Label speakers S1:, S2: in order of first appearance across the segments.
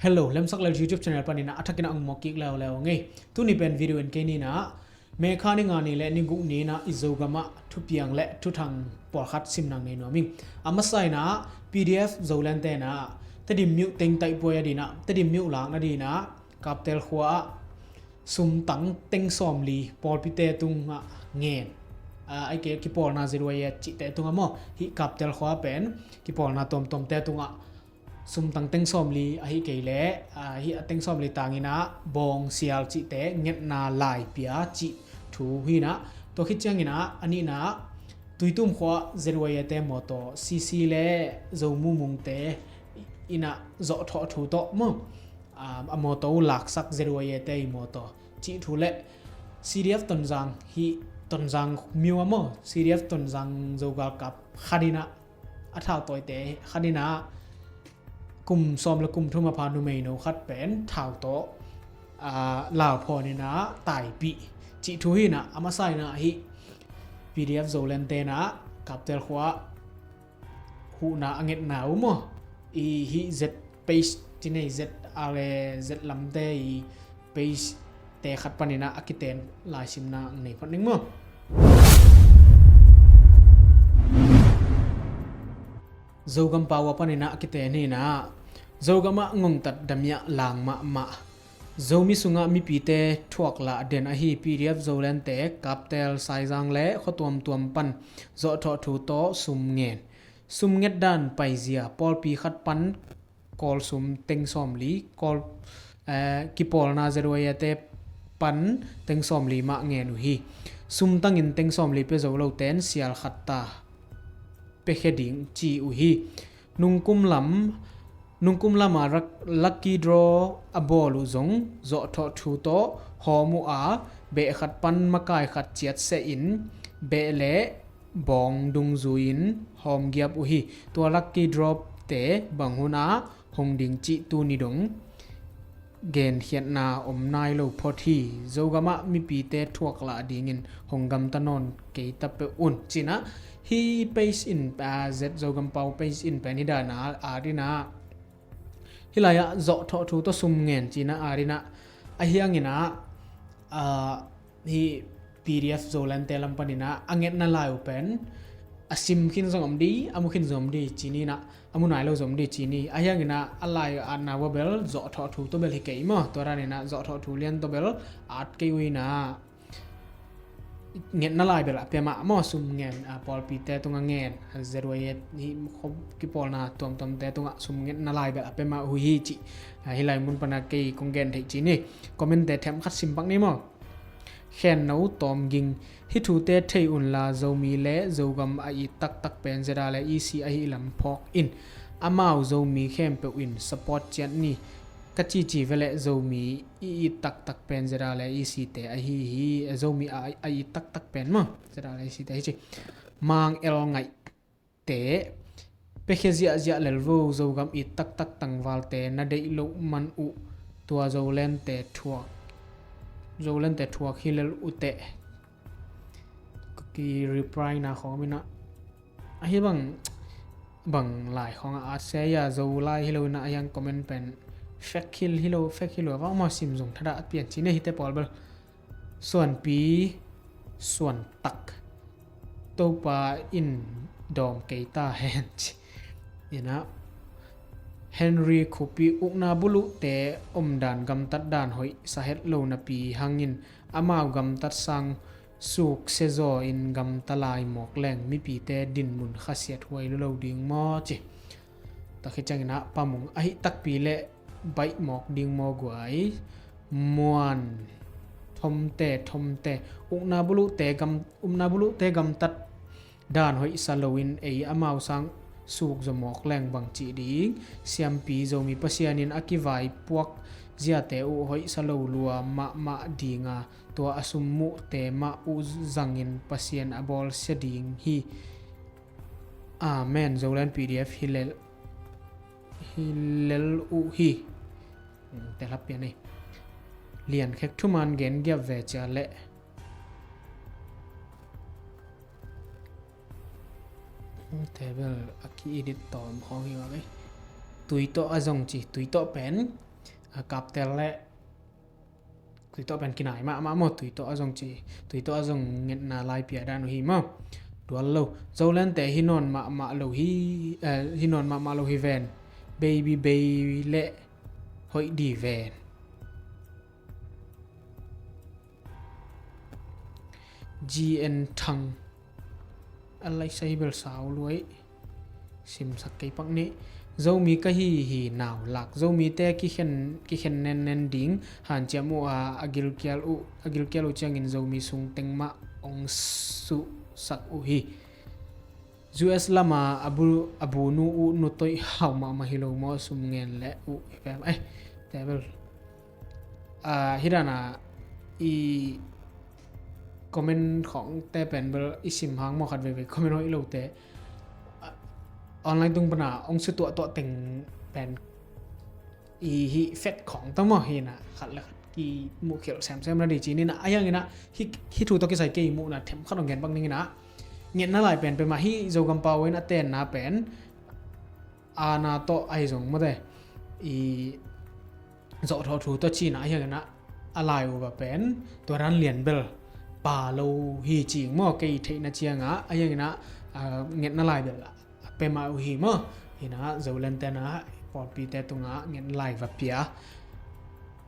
S1: Hello เล่มสักแล้ว YouTube channel ปานินะอัฐกินะอังมอกิกแล้วไงตุนี่เป็นวิดีโอเกนี่นะเมคานิงานี่และนิกุนี่นะอิโซกามะทุเปียงและทุทางปอคัดซิมนังนี่เนาะมิงอามาไซนะ PDF โซลันเตนะตะดิมิวเต็งไตปวยดีนะตะดิมิวหลังนะดีนะกับเตลขัวซุมตังเต็งซอมลีปอลปิเตตุงะเงนไอเกกิปอลนาซิรวยจิเตตุงะมอฮิกับเตลขัวเป็นกิปอลนาตอมเตตุงะซุมตังเต็งซอมลีอหิเกเลหิเต็งซอมลีตางินะบองเซียลจิเตเงตนาลายเปียจิทูหินะตัวคิดจังงินะอันนี้นะตุยตุมขวาเซรวยเตมอโตซีซีเลโซมุมุงเตอินะโซทอทูโตมอมอโตลักซักเซรวยเตมอโตจิทูเล CDF ตนจังหิตนจังมิวมอ CDF ตนจังโซกากับคดินะอัฐาวตอยเตคดินะกลุ่มซอมและกลุ่มทุมาพานุเมโนคัดเป็นถ่าวโตลาวพอนี่นะตายปีจิทุหินะอามาไซนะหิ PDF โซเลนเตนะกับเตลขวาหูนะอังเกตหนาวมออีหิ Z page ที่นี่ Z อะไร Z ลำเตอี page เตคัดปานี่นะอากิเตนลายซิมนะในพันนึงมอโซกัมปาวปานี่นะอากิเตนี่นะZogama ngong tat damya lang ma zomi sunga mi pite thuak la den a hi PDF zolen te kaptel saizang le khotom tuam pan zo tho thu to sum nget dan paizia pol pi khat pan kol sum teng som li kol ki pol na zerwaya te pan teng som li ma nge nu hi sum tangin teng som li pe zo lo ten sial khatta pe kheding chi u hi nungkum lama lucky draw abolu zong zo tho thu to homu a be khat pan makai khat chiat se in be le bong dung zuin hom giap u hi to lucky draw te banghuna hongding chi tu ni dong gen hian na om nai lo phothi zogama mi pi te thuak la dingin honggam tanon ke tape un china hi page in z zogam pau page in panida na arina hilaya zo tho thu to sum ngen china arina ahiangina hi PDF zolan telam panina anget na lai open asim khin zomdi amukhin zomdi chini na amunai lo zomdi chini ahiangina alai anna wabel zo tho thu to bel hikei mo torani na zo tho thu lian to bel at ke wina ngen na lai bela pema mo sum ngen pol pi te tunga ngen zerwayet hi khop ki pol na tom te tunga sum ngen na lai bela pema hu hi chi hilai mun pana ke kongen thei chi ni comment te them khat sim pak ni mo khen nau tom ging hi thu te thei un la zomi le zogam ai tak pen zera le ec ai lam phok in amau zomi khem pe win support chat ni kachi chi vele zomi i tak pen zera le ec te a hi zomi ai tak pen ma zera le ec te hi chi mang el ngai te pe khezia lelvo zogam i tak tangwal te na dei lo man u tua zolen te thuak hilel u te ki reply na khomina a hi bang lai khong a se ya zo lai hilo na yang comment pen fake hilo wa ma sim jong thada pian chi ne hite pol bal suan pi suan tak to pa in dom keita hen ina Henry Kopi ukna bulu te omdan gam tat dan hoi sahet lo na pi hangin amau gam tat sang suk sezo in gam talai mok leng mi pi te din mun khasiat huai lo ding mo chi ta khichangina pamung ahi tak pi le bai mok ding mo guai muan thom te ukna bulu te gam tat dan hoi salowin ei amau sang suk zomok leng bang chi ding siam pi zomi pasianin akiwai puak zia te u hoi salo lua ma dinga to asummu te ma u zangin pasian abol seding hi amen zolan PDF hilel u hi te lap ya nei lian khek thuman gen gya ve cha le table aki edit tom khong hi wa tui to azong chi tui to pen กับแต่ละตุยโตเป็นกินไหนมาหมดตุยโตazong chiตุยโตazong nget na lai pia dan hi ma dual lo zolan te hinon ma lo hi hinon ma lo hi ven baby le hoi di ven gn thang alai sai bel saw loi sim sak kai pak ni zomi ka hi naw lak zomi te ki khen nen ding han chamu agil kyal u changin zomi sung tengma ong su sak u hi US lama abu nu u nu toi haw ma hilo mo sum ngen le u fm table hirana i comment ของแต่เป็นเบอร์อิสิมหางมอคัดเวคอมเมนต์อีโลเตออนไลน์ตุงปนาองสุตัวเต็งเป็นอีฮิเฟตของตั้งมอเฮนะขัดละกีมูเขียวแซมระดีจีนี่นะไอ้ยังไงนะฮิถูตัวกิใส่เกยมูนะเทมขัดของเงินบางนี่นะเงินน่าหลายเป็นมาฮิโจกัมปาเวนะเต้นนะเป็นอานาโตไอซงมาเดอีโจทอถูตัวจีนะไอ้ยังไงนะอะไรวะเป็นตัวรันเหรียญเบลป่าโลฮีจิงมอเกยเทนะเจียงะไอ้ยังไงนะเงินน่าหลายเบลเป็นมาอุหิมะเห็นนะเจ้าเล่นแต่นะปอดปีแต่ตรงอ่ะเงินไหลวับเปีย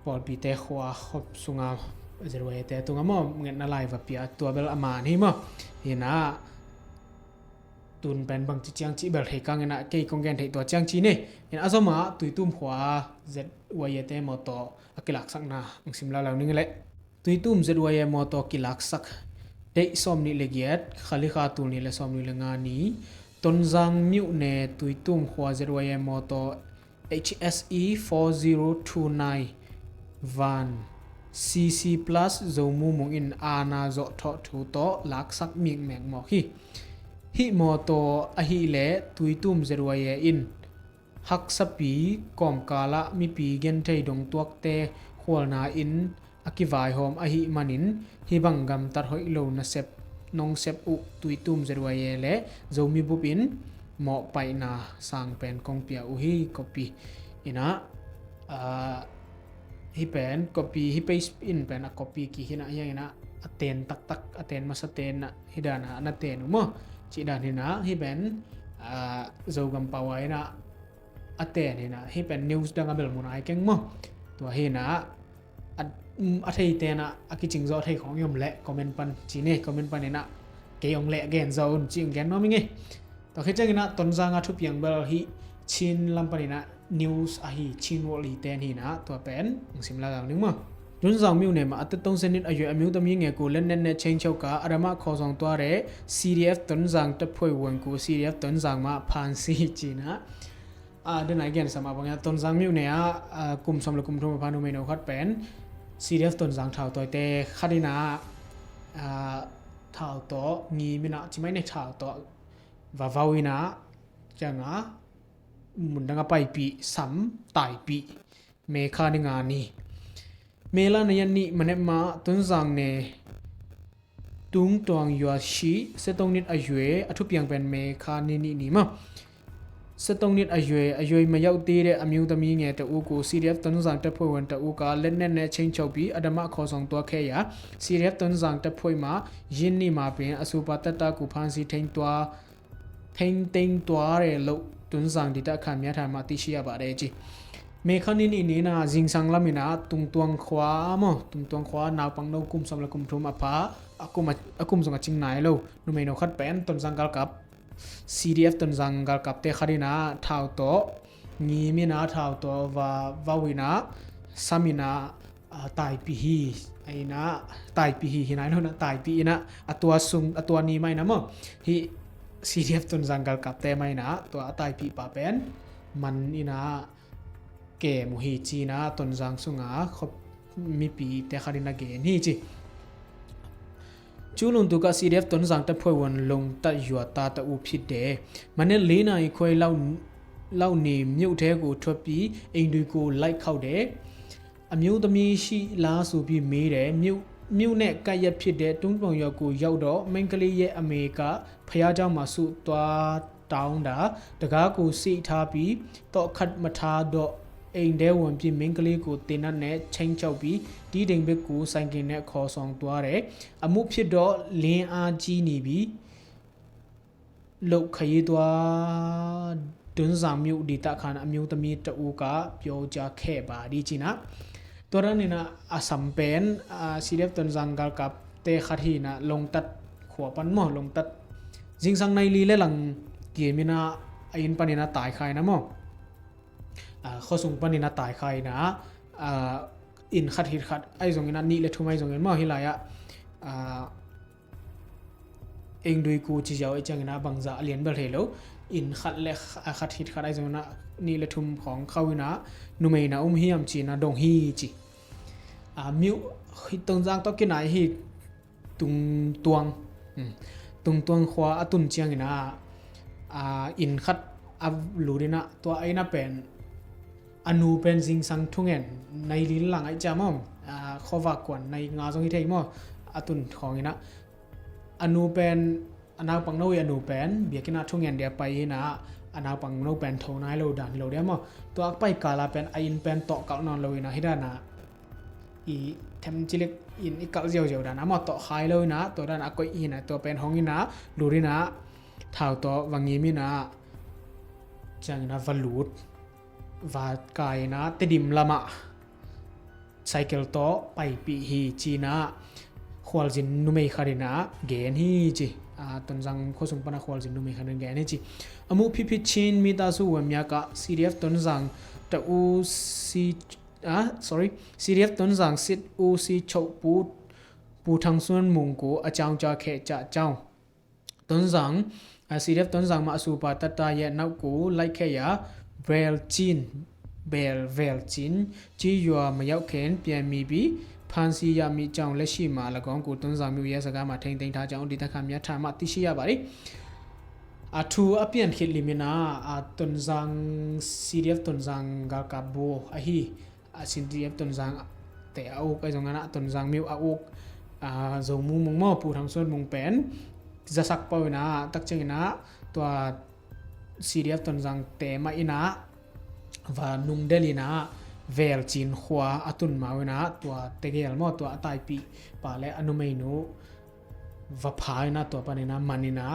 S1: ปอดปีแต่ขวาขบสุงาเจรวยแต่ตรงอ่ะมอเงินไหลวับเปียตัวเบลอามานี่มะเห็นนะตุนเป็นบางจีจังจีเบลเฮกังเงินนะเกยกงแกนเทตัวจังจีนี่เห็นอาสมาตุยตุ้มขวาเจ็ดวัยแต่มอต่ออักลักสักนะอังสิมลาเหล่านึงแหละตุยตุ้มเจ็ดวัยมอต่อกิลักสักเดะซอมนี่เลเกียดขลิขาตุนนี่และซอมนี่เลงานี้ต้นจังมิวเนตุยตุ้มขวาเจรวยมอโต HSE 4029 van CC plus โจมูมงอินอานาโจทอทูโตลักสักมิงแมงมอฮิมอโตอหิเลตุยตุ้มเจรวยอินฮักสปีกอมกาละมีปีเกนไทดงตัวเตขวลนาอินอากิวายโฮมอหิมันินฮิบังกัมตัดหอยโลนะเซปนองเซปอุตุยตุ้มเจรวยเลโจมีบุปินเหมาะไปนาสร้างเป็นกองเปียอุฮิกอปีอินะฮิเป็นกอปีฮิไปอินเป็นกอปีกี่หินะยังนะอเตนตักอเตนมาสเตนนะฮิดานะนัเตนุมะจิดานินะฮิเป็นโจกัมปาวายนะอเตนนะฮิเป็นนิวส์ดังกับเบลมุนไอเก่งมะตัวฮินะอาทิตย์เตนะอากิจิงโจอาทิตย์ของยมเละคอมเมนต์ปันจีเน่คอมเมนต์ปันเนี่ยนะเกยองเละแกนโจนจิงแกนน้องมิงเงต่อขึ้นจากนั้นต้นจางอาทุบยังเบลฮิชินลำปันเนี่ยนะนิวส์อาฮิชินวอลีเตนฮินะตัวเป็นสิมลาดังนึงมั้งจนจางมิวเนี่ยมาอัตตงเซนิดอายุอามิวตมีเงกูเล่นเน่เชงเชาก้าอารามาขอส่งตัวเร่ CDF ต้นจางจะพูดวันกู CDF ต้นจางมาพันซีจีนะเดินไหนแกนสมาบังเนี่ยต้นจางมิวเนี่ยกลุ่มสมรภูมิทุนพานุเมโนคัดเป็นCDF ต้นจางเท่าตัวเตะคดีนะเท่าตัวงี้ไม่นะจิไม่ในเท่าตัวว่าวินะจังอ่ะมุนดังไปปีซ้ำตายปีเมฆาในงานนี้เมลาในยันนี้มันมาต้นจางเนี่ยตุงตวงยัวชีเสตงนิดอายุอทุบยังเป็นเมฆานี่มั้งเสตงนิดอายุมาเยาตีเรอมิวตมีเงแต่อูกู CDF ต้นจางจะพูดวันแต่อูกาเล่นเน่เชงเฉาปีอาดมาขอส่งตัวแค่ยา CDF ต้นจางจะพูดมายินนี่มาเป็นอสุปตตากูพันสีเทงตัวเรลุตุนสังดิตาขันมีธรรมติชียบาเรจิเมฆานี่นะจิงสังลามินะตุงตวงขวานาวปังโนกุมสมละกุมทุมอภาอากุมสงจิงไหนโลนุเมโนคัดเป็นตุนสังกัลกับ CDF ตุนสังกัลกับเตคารินะเท่าโตงีมินะเท่าโตวาวินะสามินะตายปีฮีไอ้นะตายปีฮีหินายโนนะตายปีนะตัวนี้ไม่นะมั้งฮิCDF ต้นจังกัลกับแต่ไม่นะตัวตายปีป่าเป็นมันนี่นะเกมุฮีจีนะต้นจังสุงาขบมีปีแต่คดีนะเกนี่จีจูลุนตุก CDF ต้นจังแต่พวยวันลงตัดยัวตาตะอุพิดเดมันเนี่ยลีน่าอีคอยเล่านี่มิวเทกูทบปีเองดูกูไล่เข้าเดอมิวตมีชีลาสูปีมีเดมิวเนี่ยกายพิดเดตุงปองยากูยาวดอแมงกลีเยอเมริกาพยาเจ้ามาสุตัวดาวดาตะกากูสีทาปีต่อขัดมาทาดอ เองเดวันปีเมงกลีกูตินันเนเชงเจ้าปีดีเด้งเบกูสังเกตเนขอสองตัวเรอมุผิดดอเลนอาจีนีบีលោកខៃតួដុនសាមិវឌីតាខានអមិវតមីតអ៊ូកាប្យោចាខេបាឌីជីណាតរនិណាអាសំពេនស៊ីដេបតុនសាងកលកាប់តេខាធីណាលងតាត់ខួប៉ាន់ម៉ោលងតាត់ជីងសាំងណៃលីលេឡងគីមីណាអ៊ីនប៉ានីណាតៃខៃណាម៉ោខោសុងប៉ានីណាតៃខៃណាអ៊ីនខាត់ហ៊ីខាត់អៃសុងណានីលេထုម៉ៃសុងម៉ោហ៊ីឡាយ៉ាเองด้วยกูจิเจ้าไอ้จังนะบังจะเลียนเบลเฮโลอินขัดเล็กขัดฮิตขัดไอ้จังนะนี่ละทุมของเขาวินะนุเมนะฮิยมจีนะดงฮีจีมิวฮิตตงจางต้องกินไหนฮิตุงตวงขวาตุนเจียงนะอินขัดลูดินะตัวไอ้น่ะเป็นอนูเป็นสิ่งสังทุงเงินในลิ้นหลังไอ้จามอมข้อฝากกวนในงาทรงฮิตไทยมอตุนของนี่นะอนูเป็นอนาปังโนยอนูเป็นเบียกินาทุงเงินเดียไปนะอนาปังโนเป็นโทนายโลดานโลเดียมตัวไปกาลาเป็นไออินเป็นต่อเก่านอนเลยนะฮิดานะอีเทมจิเล็กอินอีเก่าเจียวๆดานะมาต่อคายเลยนะตัวด้านอากอยอีนะตัวเป็นห้องอีนะลูรินะท่าวตัววังยีมีนะจังนะวาลูดวากายนะติดิมละมะไซเคิลโตไปปีฮีจีนะควอลจินนุเมคารินะเกนฮีจีตอนจังโคสุงปนะควอลจินนุเมคารินะเกนฮีจีอมูพิพิชินมีตาสูวมียากะ CDF ตอนจังตะอูซีCDF ตอนจังซิดอูซีโชปูทางส่วนมุงกูอาจางจาเขจะเจ้าตอนจังCDF ตอนจังมาสูปาตตาเยนักกูไลเคยาเวลจินจียัวมายาวเข็นเปียมีบีพันซียามีจังและชิมาละกองกูต้นสามิวเยสกามาเทงเทงท่าจังดิตะคำยะธรรมะติชิยาบาริทูอเปียนคิดลิมินาต้นจัง CDF ต้นจังกากาโบฮีCDF ต้นจังแต่เอาไอ้ตรงนั้นต้นจังมิวเอาจงมุงมอปูทางส่วนมุงเป็นจะสักเป้านะตักเจงนะตัว CDF ต้นจังแต่มาอินะว่านุงเดลีนะเวลจินขวาอตุนมาเวนะตัวเตเกลมอตัวตายปีปาเลอนุเมนูวะพายนะตัวปานินะมานินะ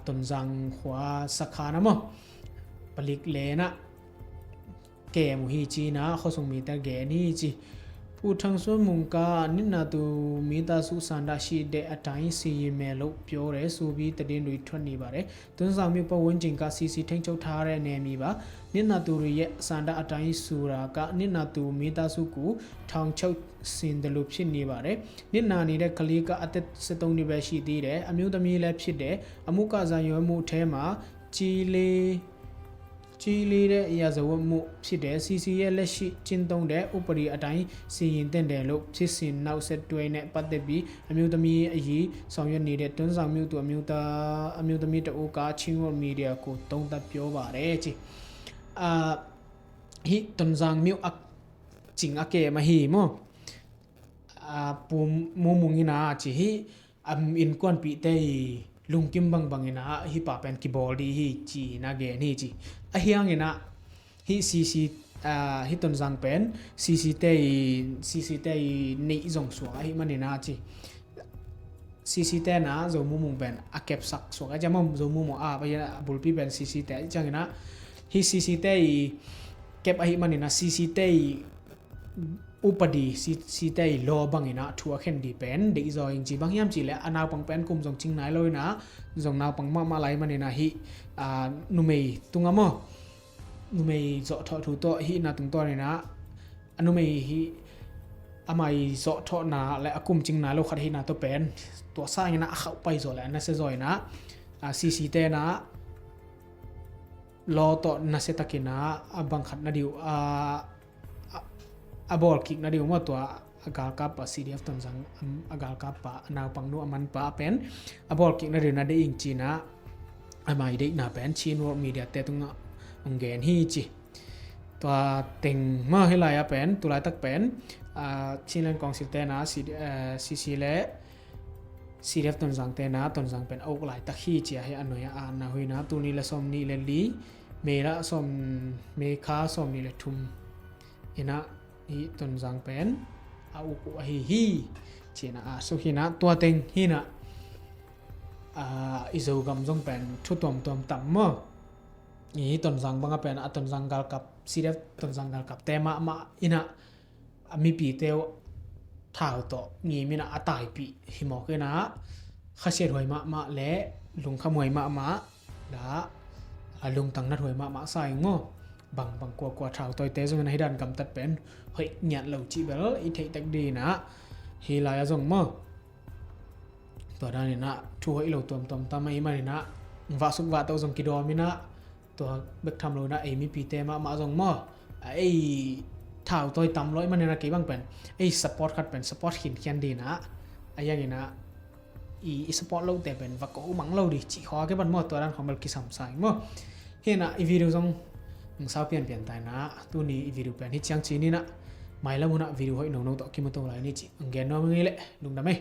S1: ตนจังขวาสักขานะมอปลิกเลนะเกมุฮีจีนะเขาส่งมีแต่เกนี่จีผู้ทางส่วนมุงกานินาตูมีตาสุสันดาชีเดอตายซีเมลเปียวเรสูบีตะดินดุยทวนนี่บาเรตนจังมีปวนจิงกาซีเทงเจ้าทาเรเนมีบานินาตูริเยสันดาอตายสุรากะนินาตูมีตาสุกูทางเจ้าสินเดลุพินี่บาเรนินานี่เดคลีกะอเตสตงนิเบชีดีเรอมิวตมีเลพิดเดอมุกาซายอมูเทมาจีเลတဲ့ရာဇဝတ်မှုဖြစ်တဲ့ CC ရဲ့လက်ရှိကျင့်သုံးတဲ့ဥပဒေအတိုင်းစီရင်သင့်တယ်လို့ဖြစ်စဉ်နောက်ဆက်တွဲနဲ့ပတ်သက်ပြီးအမျိုးသမီးအရေးဆောင်ရွက်နေတဲ့တွန်းဆောင်မျိုးသူအမျိုးသမီးတအိုးကချင်းဝမီဒီယာကိုတုံးသက်ပြောပါတယ်ကြည်ဟိတွန်းဆောင်မျိုးအကျင်းအကဲမဟီမောปูมุงงินาจหิอินกวนปีเตลุงกิมบังงินาฮิปาเป็นกิบอลดีฮิจีนาเกนี่จีอะเฮียงินะฮิซีฮิตนจังเป็นซีเตนี่จงสัวฮิมันนะจีซีเตนะโจมุงเป็นอะเก็บสักสัวก็จะมโจมุงไปบุลปีเป็นซีเตจังนะฮิซีเตเก็บฮิมันนะซีเตอุปดีซีเตโลบังอินะทัวเข็นดีเป็นเด็กจอยจีบางยามจีและอนาปังเป็นกุมจงจิงไหนเลยนะจงนาปังมาไลมันนะฮินุเมยตุงอมอนุเมยเจาะทอถูโตฮินาตุงตัวนี่นะอนุเมยฮิอามายเจาะทอนาและกุมจิงไหนโลขัดฮินาตัวเป็นตัวสร้างนะเข้าไปโซและนะเซจอยนะซีเตนะรอต่อนะเซตะกินะบังขัดนะดิวball kick na diu mo to agal ka pa CDF ton jang agal ka pa na pangnu aman pa pen ball kick na na de ing china amai de na pen chin world media te tunga ongen hi chi to teng ma helai a pen tulai tak pen chinlen kong sil te na CC le CDF ton jang te na ton jang pen ok lai tak hi chi he anoya na hoina tu ni la som ni le li me la som me kha som ni le thum ina hi ton jang pen au ku hi hi china a so hina tua teng hina izo gam jong pen thu tom tam mo ni ton jang banga pen a ton jang gal kap siref ton jang gal kap tema ma ina mi pi teo thao to ngi mina atai pi himo ke na khaset hoi ma le lung khamoi ma da alung tang na hoi ma sai ngo bang kwa thao toi te jong na hidan kam tat pen hoi nyat lo chi bel i thei tak di na hi la ya jong mo to da ni na thu hoi lo tom ta mai ma ni na wa suk wa to jong ki do mi na to bek tham lo na ai mi pi te ma jong mo ai thao toi tam loi ma ni na ki bang pen ai support khat pen support hin khian di na ayang ina i support lo te pen wa ko mang lo di chi kho ke ban mo to ran khom bel ki sam sai mo hena i video jong sao pian tai na tu ni i video pen hi chang chi ni na mai la mu na video hoi no to ki mo to lai ni chi ngen no ngi le lung da me